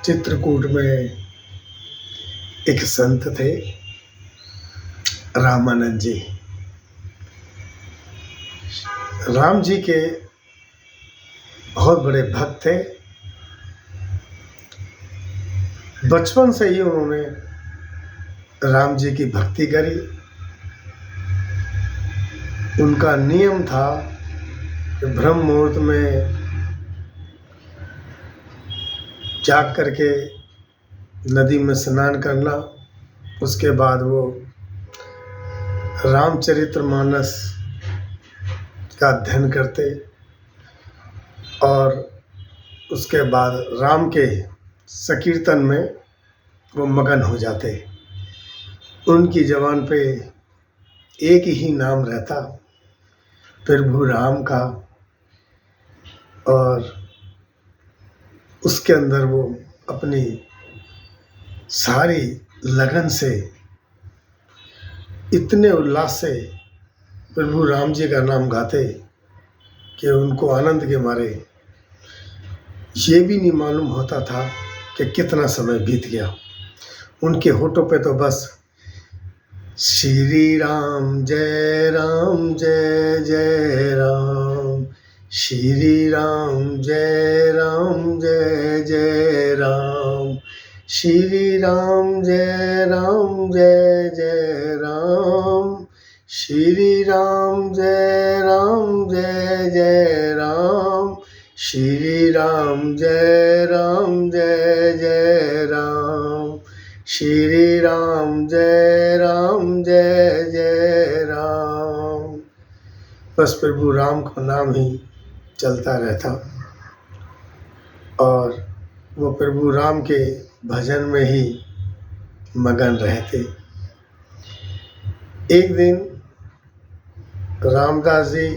चित्रकूट में एक संत थे, रामानंद जी। राम जी के बहुत बड़े भक्त थे। बचपन से ही उन्होंने राम जी की भक्ति करी। उनका नियम था कि ब्रह्म मुहूर्त में जाग करके नदी में स्नान करना, उसके बाद वो रामचरितमानस का अध्ययन करते और उसके बाद राम के संकीर्तन में वो मगन हो जाते। उनकी ज़बान पे एक ही नाम रहता, प्रभु राम का, और उसके अंदर वो अपनी सारी लगन से, इतने उल्लास से प्रभु राम जी का नाम गाते कि उनको आनंद के मारे ये भी नहीं मालूम होता था कि कितना समय बीत गया। उनके होठों पे तो बस श्री राम जय जय राम, श्री राम जय जय राम, श्री राम जय जय राम, श्री राम जय जय राम, श्री राम जय जय राम, श्री राम जय जय राम। बस प्रभु राम का नाम ही चलता रहता और वो प्रभु राम के भजन में ही मगन रहते। एक दिन रामदास जी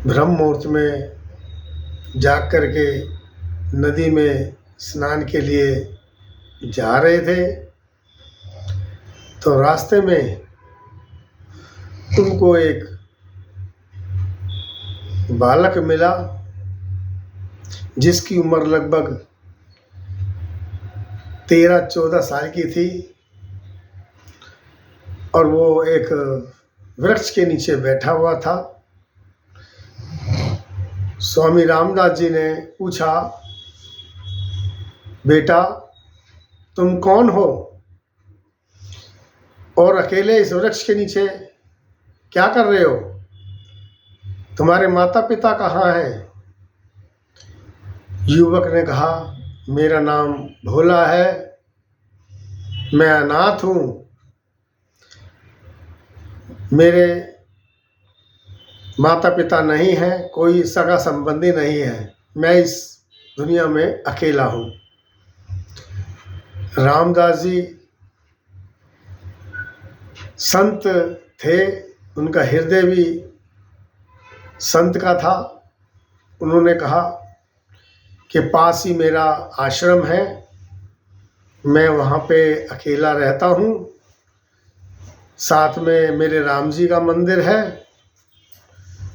ब्रह्म मुहूर्त में जाग करके नदी में स्नान के लिए जा रहे थे, तो रास्ते में उनको एक बालक मिला जिसकी उम्र लगभग 13-14 साल की थी और वो एक वृक्ष के नीचे बैठा हुआ था। स्वामी रामदास जी ने पूछा, बेटा तुम कौन हो और अकेले इस वृक्ष के नीचे क्या कर रहे हो? तुम्हारे माता पिता कहाँ हैं? युवक ने कहा, मेरा नाम भोला है, मैं अनाथ हूँ, मेरे माता पिता नहीं हैं, कोई सगा संबंधी नहीं है, मैं इस दुनिया में अकेला हूँ। रामदास जी संत थे, उनका हृदय भी संत का था। उन्होंने कहा कि पास ही मेरा आश्रम है, मैं वहाँ पे अकेला रहता हूँ, साथ में मेरे राम जी का मंदिर है,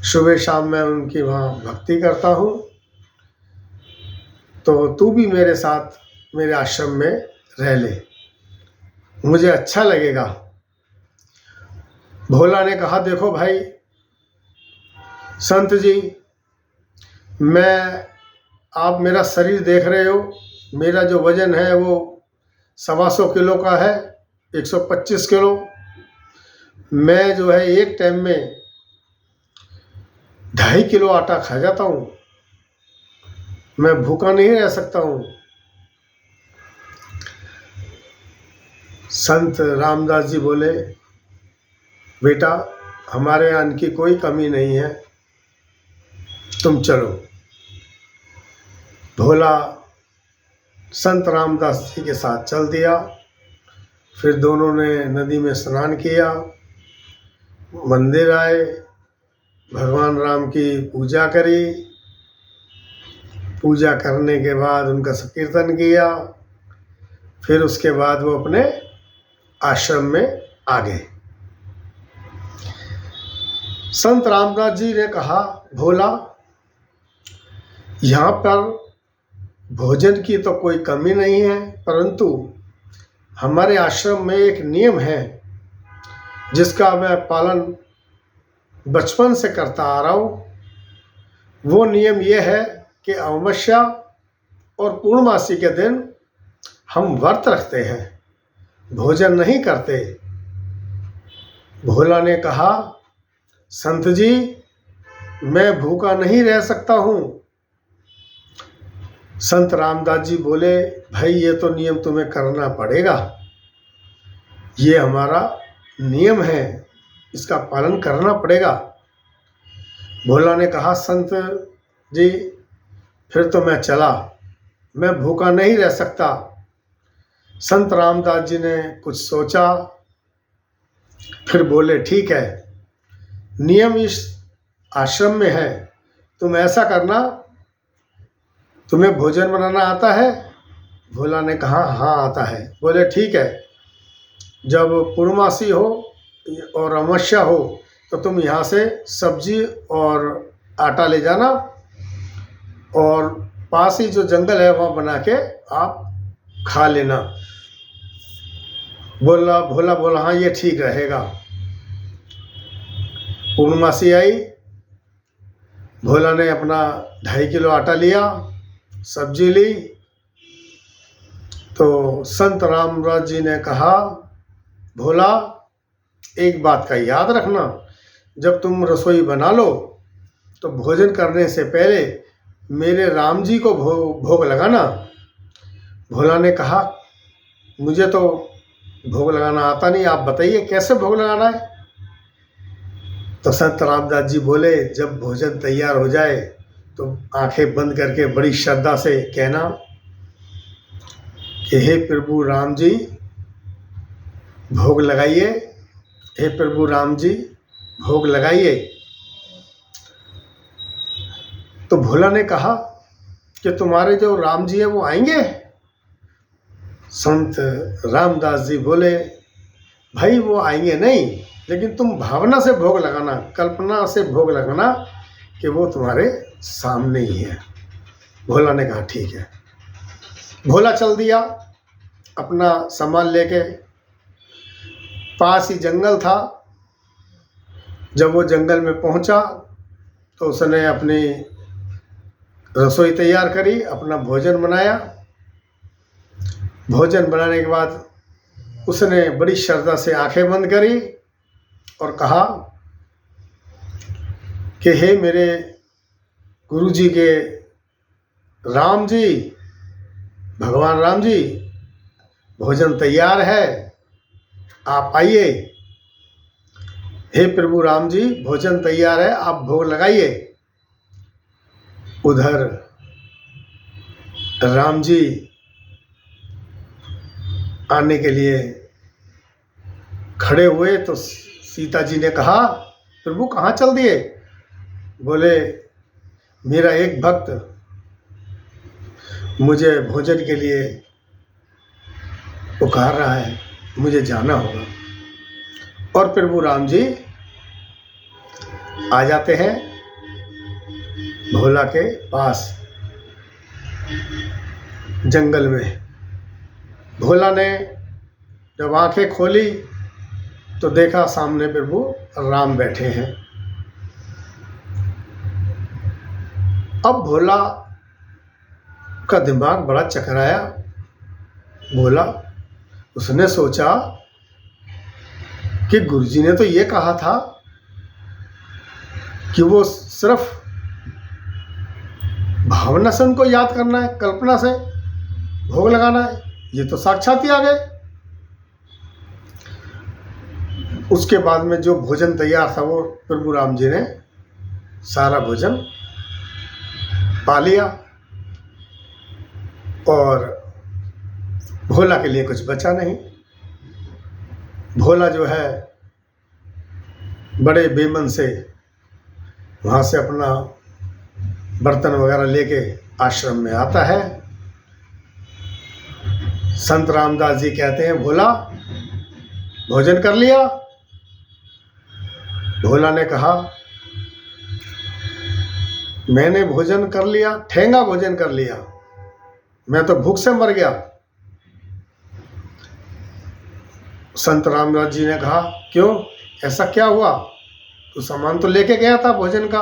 सुबह शाम मैं उनकी वहाँ भक्ति करता हूँ, तो तू भी मेरे साथ मेरे आश्रम में रह ले, मुझे अच्छा लगेगा। भोला ने कहा, देखो भाई संत जी, आप मेरा शरीर देख रहे हो, मेरा जो वजन है वो 125 किलो का है, 125 किलो। मैं जो है एक टाइम में 2.5 किलो आटा खा जाता हूँ, मैं भूखा नहीं रह सकता हूँ। संत रामदास जी बोले, बेटा हमारे अन्न की कोई कमी नहीं है, तुम चलो। भोला संत रामदास जी के साथ चल दिया। फिर दोनों ने नदी में स्नान किया, मंदिर आए, भगवान राम की पूजा करी, पूजा करने के बाद उनका संकीर्तन किया, फिर उसके बाद वो अपने आश्रम में आ गए। संत रामदास जी ने कहा, भोला यहाँ पर भोजन की तो कोई कमी नहीं है, परंतु हमारे आश्रम में एक नियम है जिसका मैं पालन बचपन से करता आ रहा हूँ। वो नियम ये है कि अमावस्या और पूर्णमासी के दिन हम व्रत रखते हैं, भोजन नहीं करते। भोला ने कहा, संत जी मैं भूखा नहीं रह सकता हूँ। संत रामदास जी बोले, भाई ये तो नियम तुम्हें करना पड़ेगा, ये हमारा नियम है, इसका पालन करना पड़ेगा। भोला ने कहा, संत जी फिर तो मैं चला, मैं भूखा नहीं रह सकता। संत रामदास जी ने कुछ सोचा, फिर बोले, ठीक है, नियम इस आश्रम में है, तुम ऐसा करना, तुम्हें भोजन बनाना आता है? भोला ने कहा, हाँ आता है। बोले, ठीक है, जब पूर्णमासी हो और अमावस्या हो तो तुम यहाँ से सब्जी और आटा ले जाना और पास ही जो जंगल है वहाँ बना के आप खा लेना। भोला बोला, हाँ ये ठीक रहेगा। पूर्णमासी आई, भोला ने अपना 2.5 किलो आटा लिया, सब्जी ली, तो संत रामदास जी ने कहा, भोला एक बात का याद रखना, जब तुम रसोई बना लो तो भोजन करने से पहले मेरे राम जी को भोग लगाना। भोला ने कहा, मुझे तो भोग लगाना आता नहीं, आप बताइए कैसे भोग लगाना है। तो संत रामदास जी बोले, जब भोजन तैयार हो जाए तो आंखें बंद करके बड़ी श्रद्धा से कहना कि हे प्रभु राम जी भोग लगाइए, हे प्रभु राम जी भोग लगाइए। तो भोला ने कहा कि तुम्हारे जो राम जी है वो आएंगे? संत रामदास जी बोले, भाई वो आएंगे नहीं, लेकिन तुम भावना से भोग लगाना, कल्पना से भोग लगाना कि वो तुम्हारे सामने ही है। भोला ने कहा, ठीक है। भोला चल दिया अपना सामान लेके। पास ही जंगल था। जब वो जंगल में पहुंचा तो उसने अपनी रसोई तैयार करी, अपना भोजन बनाया। भोजन बनाने के बाद उसने बड़ी श्रद्धा से आंखें बंद करी और कहा कि हे मेरे गुरु जी के राम जी, भगवान राम जी, भोजन तैयार है, आप आइए। हे प्रभु राम जी भोजन तैयार है, आप भोग लगाइए। उधर राम जी आने के लिए खड़े हुए तो सीता जी ने कहा, प्रभु कहाँ चल दिए? बोले, मेरा एक भक्त मुझे भोजन के लिए पुकार रहा है, मुझे जाना होगा। और प्रभु राम जी आ जाते हैं भोला के पास जंगल में। भोला ने जब आंखें खोली तो देखा सामने प्रभु राम बैठे हैं। अब भोला का दिमाग बड़ा चकराया। भोला उसने सोचा कि गुरुजी ने तो ये कहा था कि वो सिर्फ भावना से उनको याद करना है, कल्पना से भोग लगाना है, ये तो साक्षात ही आ गए। उसके बाद में जो भोजन तैयार था वो प्रभु राम जी ने सारा भोजन पा लिया और भोला के लिए कुछ बचा नहीं। भोला जो है बड़े बेमन से वहाँ से अपना बर्तन वगैरह लेके आश्रम में आता है। संत रामदास जी कहते हैं, भोला भोजन कर लिया? भोला ने कहा, मैंने भोजन कर लिया, ठेंगा भोजन कर लिया। मैं तो भूख से मर गया। संत रामदास जी ने कहा, क्यों, ऐसा क्या हुआ? तो सामान तो लेके गया था भोजन का।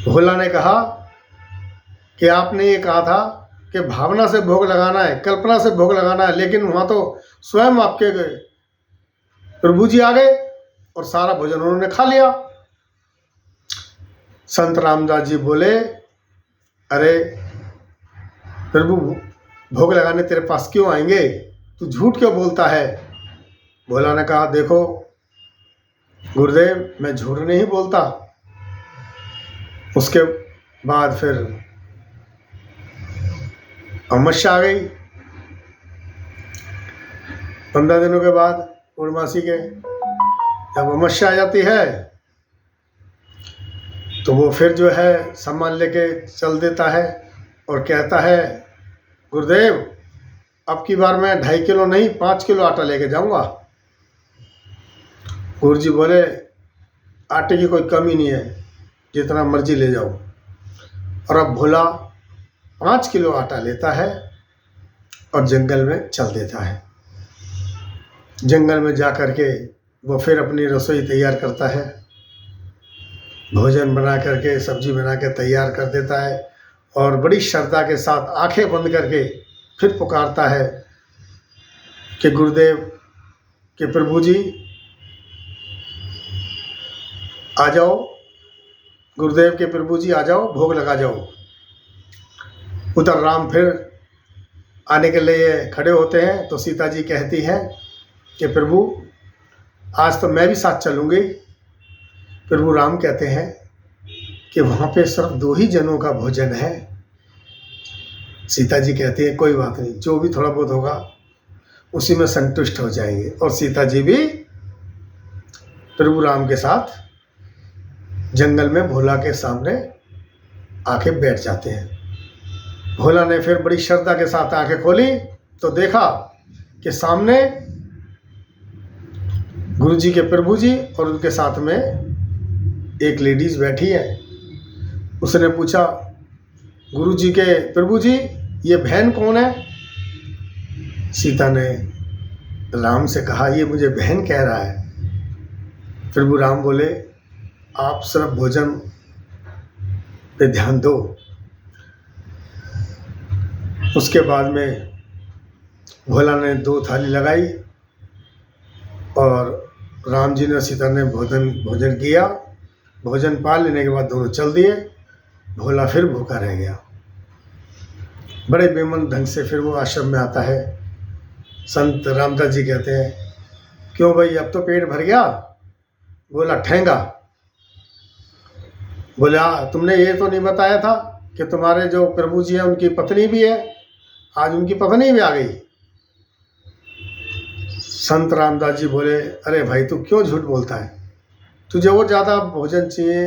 भोला ने कहा कि आपने ये कहा था कि भावना से भोग लगाना है, कल्पना से भोग लगाना है, लेकिन वहां तो स्वयं आपके प्रभु जी आ गए और सारा भोजन उन्होंने खा लिया। संत रामदास जी बोले, अरे प्रभु भोग लगाने तेरे पास क्यों आएंगे, तू झूठ क्यों बोलता है? भोला ने कहा, देखो गुरुदेव, मैं झूठ नहीं बोलता। उसके बाद फिर अमावस्या आ गई। 15 दिनों के बाद पूर्णमासी के जब अमावस्या आ जाती है तो वो फिर जो है सामान लेके चल देता है और कहता है, गुरुदेव अब की बार मैं 2.5 किलो नहीं 5 किलो आटा लेके जाऊंगा। गुरु जी बोले, आटे की कोई कमी नहीं है, जितना मर्जी ले जाओ। और अब भोला 5 किलो आटा लेता है और जंगल में चल देता है। जंगल में जा कर के वो फिर अपनी रसोई तैयार करता है, भोजन बना करके सब्जी बना के तैयार कर देता है और बड़ी श्रद्धा के साथ आंखें बंद करके फिर पुकारता है कि गुरुदेव कि प्रभु जी आ जाओ, गुरुदेव के प्रभु जी आ जाओ, भोग लगा जाओ। उधर राम फिर आने के लिए खड़े होते हैं तो सीता जी कहती हैं कि प्रभु आज तो मैं भी साथ चलूँगी। प्रभु राम कहते हैं कि वहाँ पे सिर्फ 2 ही जनों का भोजन है। सीता जी कहती है, कोई बात नहीं, जो भी थोड़ा बहुत होगा उसी में संतुष्ट हो जाएंगे। और सीता जी भी प्रभु राम के साथ जंगल में भोला के सामने आके बैठ जाते हैं। भोला ने फिर बड़ी श्रद्धा के साथ आंखें खोली तो देखा कि सामने गुरु जी के प्रभु जी और उनके साथ में एक लेडीज बैठी है। उसने पूछा, गुरु जी के प्रभु जी ये बहन कौन है? सीता ने राम से कहा, ये मुझे बहन कह रहा है। प्रभु राम बोले, आप सिर्फ भोजन पे ध्यान दो। उसके बाद में भोला ने 2 थाली लगाई और राम जी ने सीता ने भोजन किया। भोजन पा लेने के बाद दोनों चल दिए। भोला फिर भूखा रह गया। बड़े बेमन ढंग से फिर वो आश्रम में आता है। संत रामदास जी कहते हैं, क्यों भाई अब तो पेट भर गया? बोला, ठेंगा। बोला, तुमने ये तो नहीं बताया था कि तुम्हारे जो प्रभु जी हैं उनकी पत्नी भी है, आज उनकी पत्नी भी आ गई। संत रामदास जी बोले, अरे भाई तू क्यों झूठ बोलता है? तुझे और ज़्यादा भोजन चाहिए,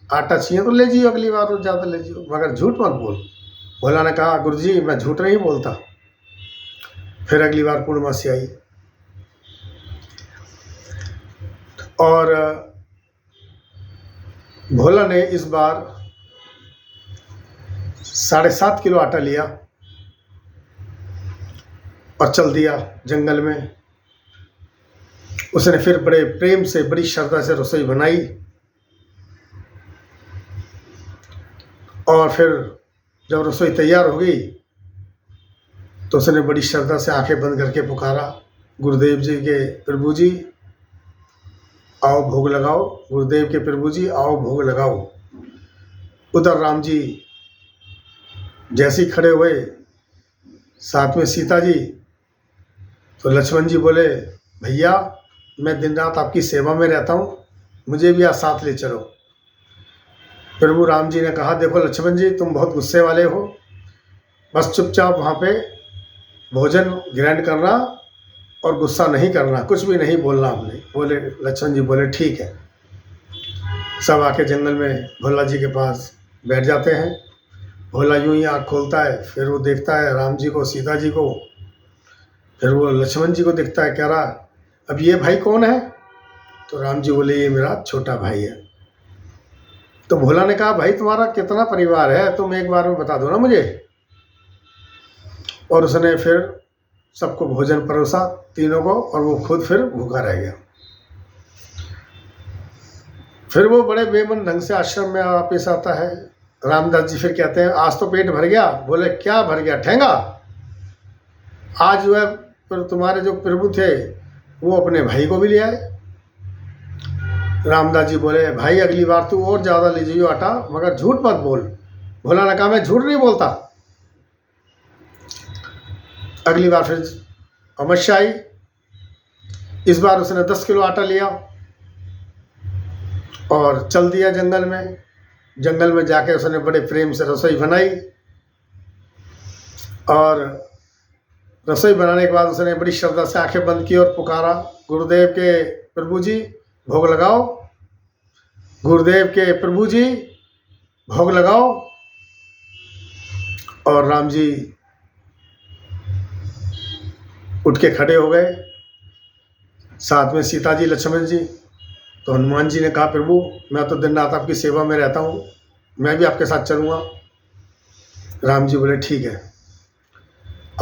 आटा चाहिए तो ले जियो, अगली बार और ज़्यादा ले जियो, मगर झूठ मत बोल। भोला ने कहा, गुरु जी मैं झूठ नहीं बोलता। फिर अगली बार पूर्णमासी आई और भोला ने इस बार 7.5 किलो आटा लिया और चल दिया जंगल में। उसने फिर बड़े प्रेम से बड़ी श्रद्धा से रसोई बनाई और फिर जब रसोई तैयार हो गई तो उसने बड़ी श्रद्धा से आंखें बंद करके पुकारा, गुरुदेव जी के प्रभु जी आओ भोग लगाओ, गुरुदेव के प्रभु जी आओ भोग लगाओ। उधर राम जी जैसे ही खड़े हुए, साथ में सीता जी, तो लक्ष्मण जी बोले, भैया मैं दिन रात आपकी सेवा में रहता हूँ, मुझे भी आज साथ ले चलो। प्रभु राम जी ने कहा, देखो लक्ष्मण जी तुम बहुत गुस्से वाले हो, बस चुपचाप वहाँ पे भोजन ग्रहण करना और गुस्सा नहीं करना, कुछ भी नहीं बोलना आपने। बोले लक्ष्मण जी बोले, ठीक है। सब आके जंगल में भोला जी के पास बैठ जाते हैं। भोला यूं ही आँख खोलता है, फिर वो देखता है राम जी को, सीता जी को, फिर वो लक्ष्मण जी को देखता है, कह रहा अब ये भाई कौन है? तो राम जी बोले, ये मेरा छोटा भाई है। तो भोला ने कहा भाई तुम्हारा कितना परिवार है, तुम एक बार में बता दो ना मुझे। और उसने फिर सबको भोजन परोसा तीनों को, और वो खुद फिर भूखा रह गया। फिर वो बड़े बेमन ढंग से आश्रम में वापिस आता है। रामदास जी फिर कहते हैं आज तो पेट भर गया। बोले क्या भर गया ठेंगा, आज जो है फिर तुम्हारे जो प्रभु थे वो अपने भाई को भी ले आए। रामदास जी बोले भाई अगली बार तू और ज़्यादा ले जाइयो आटा, मगर झूठ मत बोल। भोला ने कहा मैं झूठ नहीं बोलता। अगली बार फिर अवश्य आई। इस बार उसने 10 किलो आटा लिया और चल दिया जंगल में। जंगल में जाके उसने बड़े प्रेम से रसोई बनाई, और रसोई बनाने के बाद उसने बड़ी श्रद्धा से आंखें बंद की और पुकारा गुरुदेव के प्रभु जी भोग लगाओ, गुरुदेव के प्रभु जी भोग लगाओ। और राम जी उठ के खड़े हो गए, साथ में सीता जी लक्ष्मण जी। तो हनुमान जी ने कहा प्रभु मैं तो दिन रात आपकी सेवा में रहता हूँ, मैं भी आपके साथ चलूँगा। राम जी बोले ठीक है।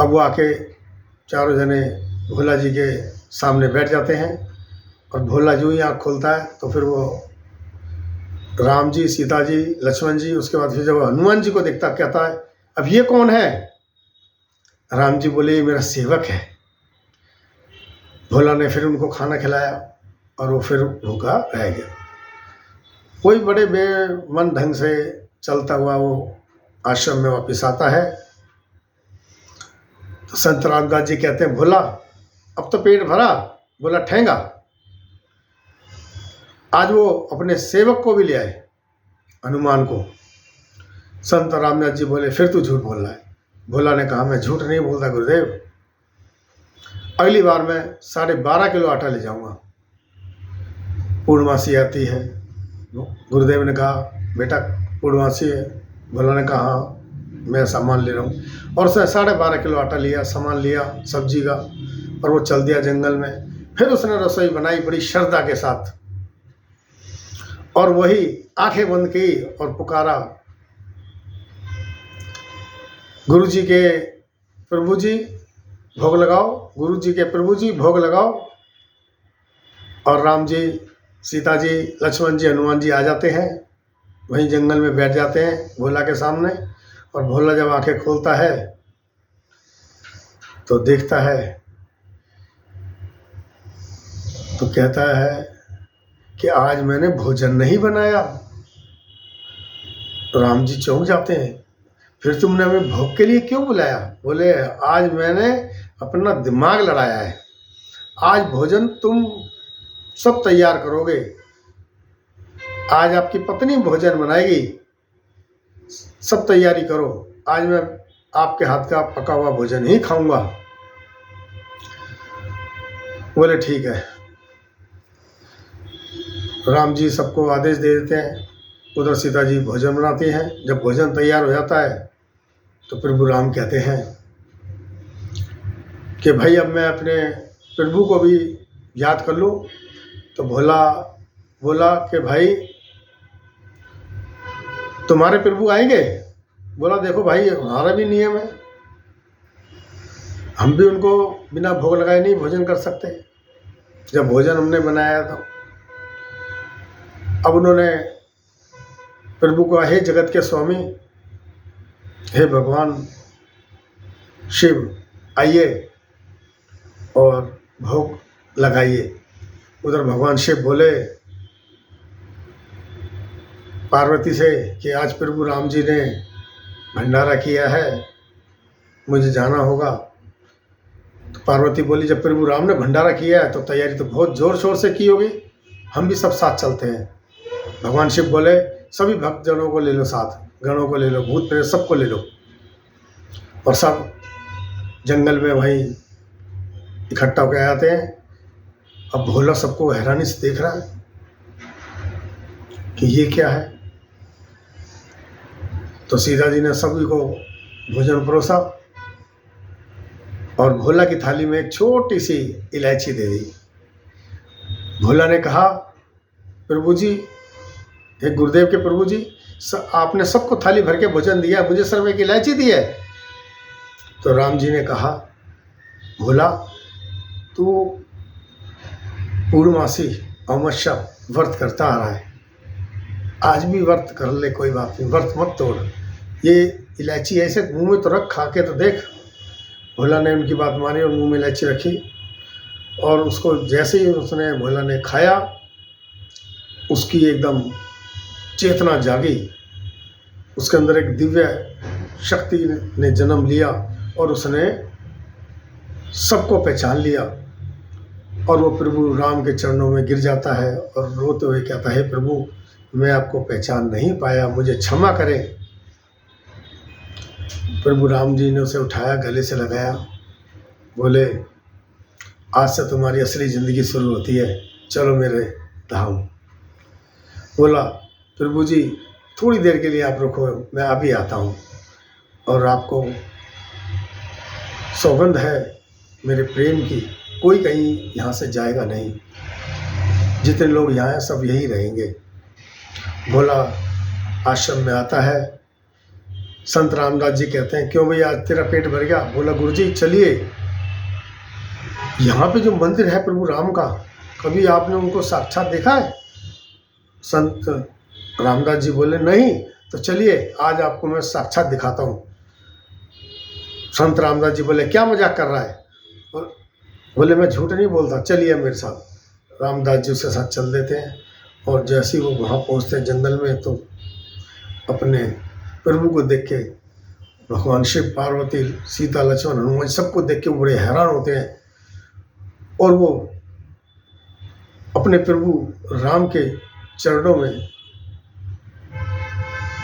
अब वो आके चारों जने भोला जी के सामने बैठ जाते हैं, और भोला जो ही आँख खोलता है तो फिर वो राम जी, सीता जी, लक्ष्मण जी, उसके बाद फिर जब हनुमान जी को देखता कहता है अब ये कौन है। राम जी बोले ये मेरा सेवक है। भोला ने फिर उनको खाना खिलाया और वो फिर भूखा रह गया। कोई बड़े बेमन ढंग से चलता हुआ वो आश्रम में वापस आता है। तो संत रामदास जी कहते हैं भोला अब तो पेट भरा। बोला ठेंगा। आज वो अपने सेवक को भी ले आए, हनुमान को। संत रामदास जी बोले फिर तू झूठ बोल रहा है। भोला ने कहा मैं झूठ नहीं बोलता गुरुदेव, अगली बार मैं 12.5 किलो आटा ले जाऊंगा। पूर्णमासी आती है। गुरुदेव ने कहा बेटा पूर्णमासी है। भोला ने कहा हाँ मैं सामान ले रहा हूँ। और उसने 12.5 किलो आटा लिया, सामान लिया सब्जी का, और वो चल दिया जंगल में। फिर उसने रसोई बनाई बड़ी श्रद्धा के साथ, और वही आंखें बंद की और पुकारा गुरु जी के प्रभु जी भोग लगाओ, गुरु जी के प्रभु जी भोग लगाओ। और राम जी, सीता जी, लक्ष्मण जी, हनुमान जी आ जाते हैं, वहीं जंगल में बैठ जाते हैं भोला के सामने। और भोला जब आंखें खोलता है तो देखता है तो कहता है कि आज मैंने भोजन नहीं बनाया। तो राम जी चौंक जाते हैं, फिर तुमने हमें भोग के लिए क्यों बुलाया। बोले आज मैंने अपना दिमाग लड़ाया है, आज भोजन तुम सब तैयार करोगे, आज आपकी पत्नी भोजन बनाएगी, सब तैयारी करो, आज मैं आपके हाथ का पका हुआ भोजन ही खाऊंगा। बोले ठीक है। राम जी सबको आदेश दे देते हैं, उधर सीता जी भोजन बनाती हैं। जब भोजन तैयार हो जाता है तो प्रभु राम कहते हैं कि भाई अब मैं अपने प्रभु को भी याद कर लूँ। तो भोला बोला कि भाई तुम्हारे प्रभु आएंगे। बोला देखो भाई हमारा भी नियम है, हम भी उनको बिना भोग लगाए नहीं भोजन कर सकते। जब भोजन हमने बनाया तो अब उन्होंने प्रभु को हे जगत के स्वामी, हे भगवान शिव आइए और भोग लगाइए। उधर भगवान शिव बोले पार्वती से कि आज प्रभु राम जी ने भंडारा किया है, मुझे जाना होगा। तो पार्वती बोली जब प्रभु राम ने भंडारा किया है तो तैयारी तो बहुत ज़ोर शोर से की होगी, हम भी सब साथ चलते हैं। भगवान शिव बोले सभी भक्तजनों को ले लो साथ, गणों को ले लो, भूत प्रेत सबको ले लो। और सब जंगल में वहीं इकट्ठा होकर आते हैं। अब भोला सबको हैरानी से देख रहा है कि ये क्या है। तो सीता जी ने सभी को भोजन परोसा और भोला की थाली में एक छोटी सी इलायची दे दी। भोला ने कहा प्रभु जी हे गुरुदेव के प्रभु जी, आपने सबको थाली भर के भोजन दिया, मुझे सिर्फ एक इलायची दी है। तो राम जी ने कहा, भोला तू पूर्णमासी अमावस्या व्रत करता आ रहा है, आज भी व्रत कर ले, कोई बात नहीं, व्रत मत तोड़, ये इलायची ऐसे मुंह में तो रख, खा के तो देख। भोला ने उनकी बात मानी और मुंह में इलायची रखी, और उसको जैसे ही उसने भोला ने खाया, उसकी एकदम चेतना जागी, उसके अंदर एक दिव्य शक्ति ने जन्म लिया और उसने सबको पहचान लिया। और वो प्रभु राम के चरणों में गिर जाता है और रोते हुए कहता है, प्रभु मैं आपको पहचान नहीं पाया, मुझे क्षमा करें। प्रभु राम जी ने उसे उठाया, गले से लगाया, बोले आज से तुम्हारी असली ज़िंदगी शुरू होती है, चलो मेरे धाम। बोला, प्रभु जी थोड़ी देर के लिए आप रुको, मैं अभी आता हूँ, और आपको सौगंध है मेरे प्रेम की, कोई कहीं यहाँ से जाएगा नहीं, जितने लोग यहाँ हैं सब यहीं रहेंगे। भोला आश्रम में आता है। संत रामदास जी कहते हैं, क्यों भैया आज तेरा पेट भर गया? बोला, गुरुजी चलिए, यहाँ पे जो मंदिर है प्रभु राम का, कभी आपने उनको साक्षात देखा है? संत रामदास जी बोले, नहीं। तो चलिए आज आपको मैं साक्षात दिखाता हूँ। संत रामदास जी बोले, क्या मजाक कर रहा है? और बोले, मैं झूठ नहीं बोलता, चलिए मेरे साथ। रामदास जी उसके साथ चल देते हैं, और जैसे ही वो वहाँ पहुँचते हैं जंगल में, तो अपने प्रभु को देख के भगवान शिव, पार्वती, सीता, लक्ष्मण, हनुमान सबको देख के वो बड़े हैरान होते हैं, और वो अपने प्रभु राम के चरणों में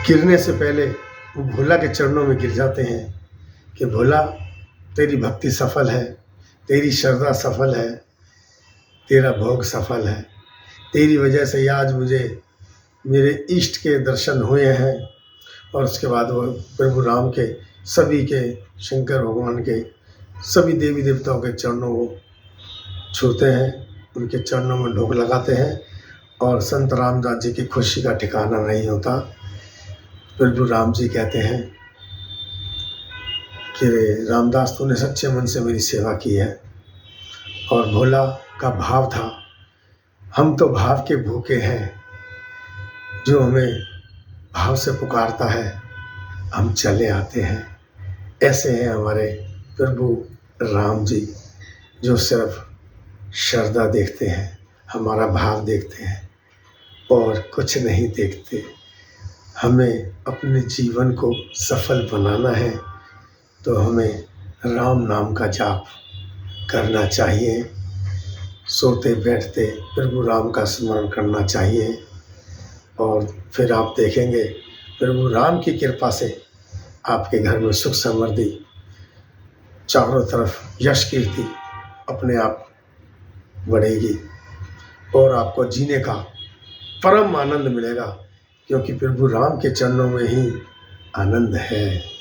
गिरने से पहले वो भोला के चरणों में गिर जाते हैं कि भोला तेरी भक्ति सफल है, तेरी श्रद्धा सफल है, तेरा भोग सफल है, तेरी वजह से आज मुझे मेरे इष्ट के दर्शन हुए हैं। और उसके बाद वो प्रभु राम के, सभी के, शंकर भगवान के, सभी देवी देवताओं के चरणों को छूते हैं, उनके चरणों में ढोक लगाते हैं। और संत रामदास जी की खुशी का ठिकाना नहीं होता। प्रभु राम जी कहते हैं कि रामदास तूने सच्चे मन से मेरी सेवा की है। और भोला का भाव था, हम तो भाव के भूखे हैं, जो हमें भाव से पुकारता है हम चले आते हैं। ऐसे हैं हमारे प्रभु राम जी, जो सिर्फ श्रद्धा देखते हैं, हमारा भाव देखते हैं और कुछ नहीं देखते। हमें अपने जीवन को सफल बनाना है तो हमें राम नाम का जाप करना चाहिए, सोते बैठते प्रभु राम का स्मरण करना चाहिए। और फिर आप देखेंगे प्रभु राम की कृपा से आपके घर में सुख समृद्धि, चारों तरफ यश कीर्ति अपने आप बढ़ेगी, और आपको जीने का परम आनंद मिलेगा, क्योंकि प्रभु राम के चरणों में ही आनंद है।